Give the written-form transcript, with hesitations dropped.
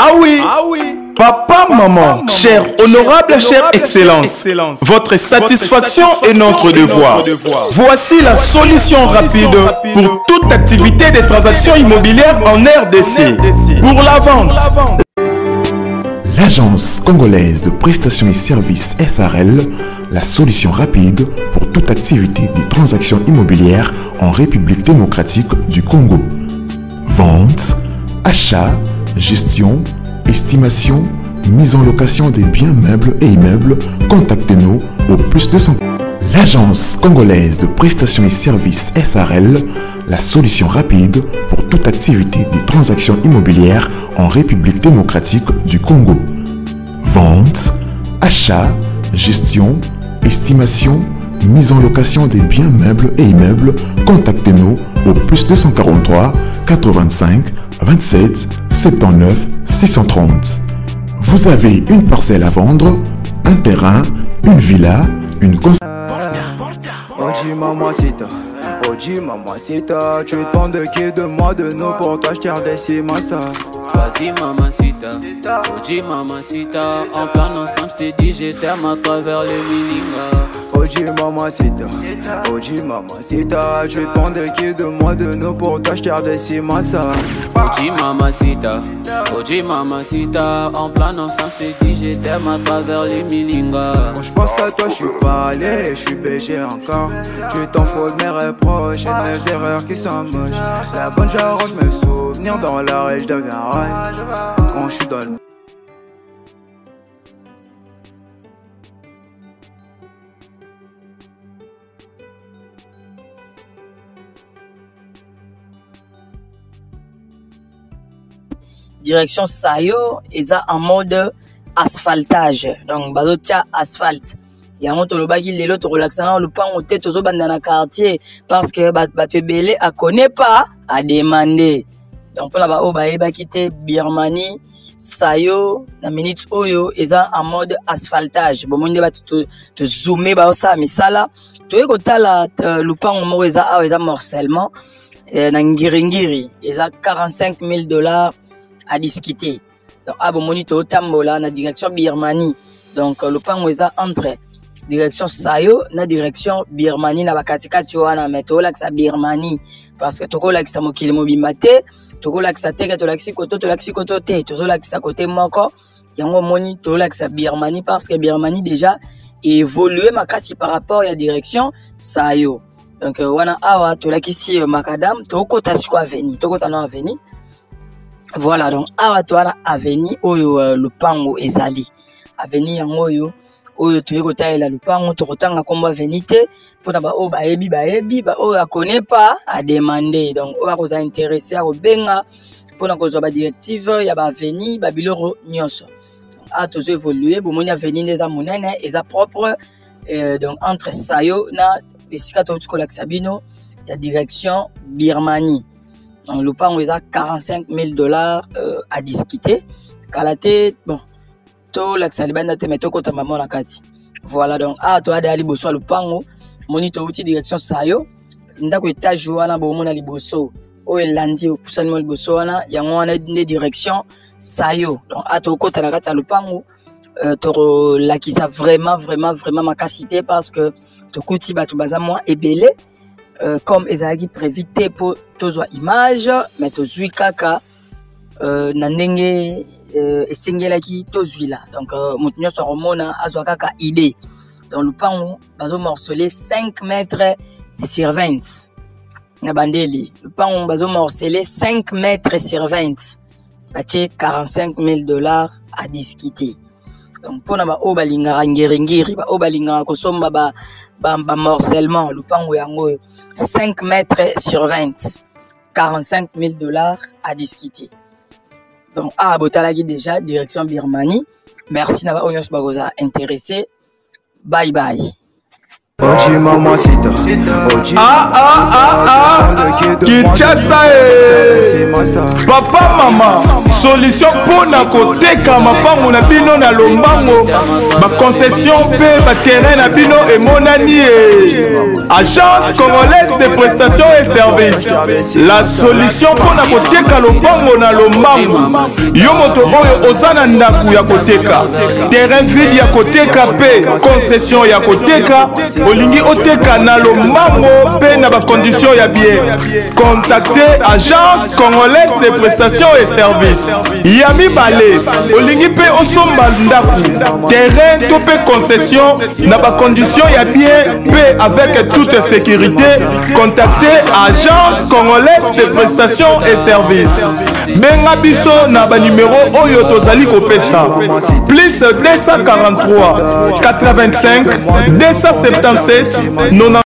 Ah oui. Papa, maman, cher honorable, chère excellence, votre satisfaction est notre devoir. Voici la solution rapide pour toute activité des transactions immobilières en RDC. Pour la vente. L'Agence congolaise de prestations et services SARL, la solution rapide pour toute activité des transactions immobilières en République démocratique du Congo. Vente, achat, gestion, estimation, mise en location des biens meubles et immeubles, contactez-nous au +200. L'Agence congolaise de prestations et services SARL, la solution rapide pour toute activité des transactions immobilières en République démocratique du Congo. Vente, achat, gestion, estimation, mise en location des biens meubles et immeubles, contactez-nous au +243 85 27 79 630. Vous avez une parcelle à vendre, un terrain, une villa, une construction. Oji mamacita, tu demandes de qui de moi de nous pour toi je t'ai redessi massa. Vas-y mamacita, Oji mamacita, en plein ensemble je t'ai dit je t'aime à travers le Milinga. Oji mamacita, tu demandes de qui de moi de nous pour toi je t'ai redessi massa. Oji mamacita, en plein ensemble je t'ai dit je t'aime à travers le Milinga. Quand je pense à toi je suis pas allé, je suis BG encore. Tu t'en fous de mes reproches et de mes erreurs qui sont moches. La bonne j'arrange mes souvenirs dans la rue, je deviens rail quand je suis dans le... Direction Sayo, eza en mode asphaltage. Donc, bazotia asphalte. Yango tolobaki lelo to relaxana le pan ote tozo banda na quartier parce que bato belé a connaît pas à demander. Donc pour la ba o ba eba kité Birmanie Sayo na minute oyo eza en mode asphaltage. Bon monde ba te zoomer ba ça misala to ekotala le pan mo eza morcellement na ngiringiri eza $45,000 à discuter. Donc abo monito tambola na direction Birmanie. Donc le pan eza entre direction Sayo na direction Birmanie na bakatikati wana meto laksa Birmanie parce que toko laksa mokili mobimba te toko laksa te to laksi koto te tozo laksa côté moko yango moni to laksa Birmanie parce que Birmanie déjà évolué makasi par rapport à la direction Sayo. Donc wana awa to lakisi makadam toko tasiko aveni toko tana aveni. Voilà donc awa to wana aveni oyo lupango ezali aveni yango oyo tu ekotaela lupango tokotanga komba venite pona ba o baebi ba o akone pas à demander. Donc o akoza intéressé à benga pona kozwa ba directive ya ba veni ba biloro nyonso. A tozo évoluer bo moni aveni neza monene eza propre donc entre Sayo na esika to tikola Sabino ya direction Birmanie. Donc lupango eza $45,000 à discuter kalate bon la salibanda te meto kota maman na kati. Voilà donc to ada liboso lupango monito outil direction Sayo ndako etage wana bo mona liboso o elandi opusani mo liboso wana yango wana ne direction Sayo. Donc to kota na kati lupango to lakisa vraiment makasité parce que to koti batu baza moi ebele comme ezalaki prévité pour tozwa image mais tozwi kaka na ndenge esengelaki tozwila. Donc mutu nyonso akomona azwa kaka idée. Donc lupango bazo morceler 5 mètres sur 20 na bandeli lupango bazo morceler 5 mètres sur 20 batie $45,000 à discuter. Donc pona ba o balingara ngiringiri ba o balingara kosomba ba morcellement lupango yango 5 mètres sur 20 $45,000 à discuter. Donc botalaki déjà direction Birmanie. Merci na ba onyos bagoza intéressé. Bye bye. Oji mamacita. Kinshasa papa mama solution pona koteka mapango na bino na lombango ba concession pe ba terrain na bino emonani agence congolaise de prestations et services la solution pona koteka lombango na lombango yo moto oyo ozana ndaku ya koteka terrain vide ya koteka pe concession ya koteka olingi oteka na lombango pe na ba condition ya bien contactez agence congolaise de prestations et services Yami Balé olingi pe osomba ndaku terrain to pe concession na ba condition ya bien pe avec toute sécurité contactez agence congolaise de prestations et services benga biso na ba numéro oyo tozali kopesa plus 243 85 277 90